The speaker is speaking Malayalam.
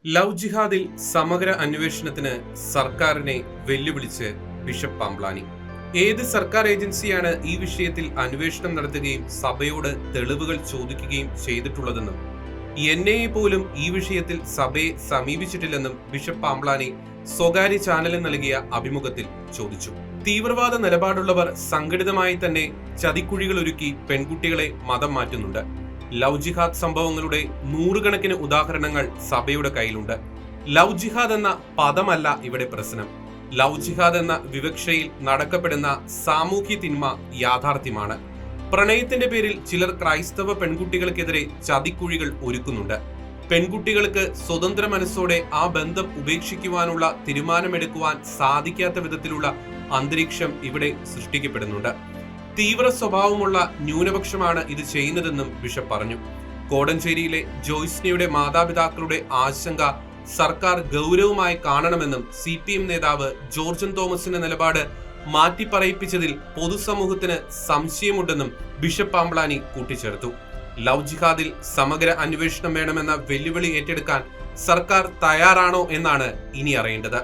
ലവ് ജിഹാദിൽ സമഗ്ര അന്വേഷണത്തിന് സർക്കാരിനെ വെല്ലുവിളിച്ച് ബിഷപ്പ് പാംപ്ലാനി. ഏത് സർക്കാർ ഏജൻസിയാണ് ഈ വിഷയത്തിൽ അന്വേഷണം നടത്തുകയും സഭയോട് തെളിവുകൾ ചോദിക്കുകയും ചെയ്തിട്ടുള്ളതെന്നും NIA പോലും ഈ വിഷയത്തിൽ സഭയെ സമീപിച്ചിട്ടില്ലെന്നും ബിഷപ്പ് പാംപ്ലാനി സ്വകാര്യ ചാനലിന് നൽകിയ അഭിമുഖത്തിൽ ചോദിച്ചു. തീവ്രവാദ നിലപാടുള്ളവർ സംഘടിതമായി തന്നെ ചതിക്കുഴികൾ ഒരുക്കി പെൺകുട്ടികളെ മതം മാറ്റുന്നുണ്ട്. ലവ് ജിഹാദ് സംഭവങ്ങളുടെ നൂറുകണക്കിന് ഉദാഹരണങ്ങൾ സഭയുടെ കയ്യിലുണ്ട്. ലവ് ജിഹാദ് എന്ന പദമല്ല ഇവിടെ പ്രശ്നം. ലവ് ജിഹാദ് എന്ന വിവക്ഷയിൽ നടക്കപ്പെടുന്ന സാമൂഹ്യ തിന്മ യാഥാർത്ഥ്യമാണ്. പ്രണയത്തിന്റെ പേരിൽ ചിലർ ക്രൈസ്തവ പെൺകുട്ടികൾക്കെതിരെ ചതിക്കുഴികൾ ഒരുക്കുന്നുണ്ട്. പെൺകുട്ടികൾക്ക് സ്വതന്ത്ര മനസ്സോടെ ആ ബന്ധം ഉപേക്ഷിക്കുവാനുള്ള തീരുമാനമെടുക്കുവാൻ സാധിക്കാത്ത വിധത്തിലുള്ള അന്തരീക്ഷം ഇവിടെ സൃഷ്ടിക്കപ്പെടുന്നുണ്ട്. തീവ്ര സ്വഭാവമുള്ള ന്യൂനപക്ഷമാണ് ഇത് ചെയ്യുന്നതെന്നും ബിഷപ്പ് പറഞ്ഞു. കോടഞ്ചേരിയിലെ ജോയ്സ്നയുടെ മാതാപിതാക്കളുടെ ആശങ്ക സർക്കാർ ഗൗരവമായി കാണണമെന്നും CPM നേതാവ് ജോർജൻ തോമസിന്റെ നിലപാട് മാറ്റിപ്പറയിപ്പിച്ചതിൽ പൊതുസമൂഹത്തിന് സംശയമുണ്ടെന്നും ബിഷപ്പ് പാംപ്ലാനി കൂട്ടിച്ചേർത്തു. ലവ് ജിഹാദിൽ സമഗ്ര അന്വേഷണം വേണമെന്ന വെല്ലുവിളി ഏറ്റെടുക്കാൻ സർക്കാർ തയ്യാറാണോ എന്നാണ് ഇനി അറിയേണ്ടത്.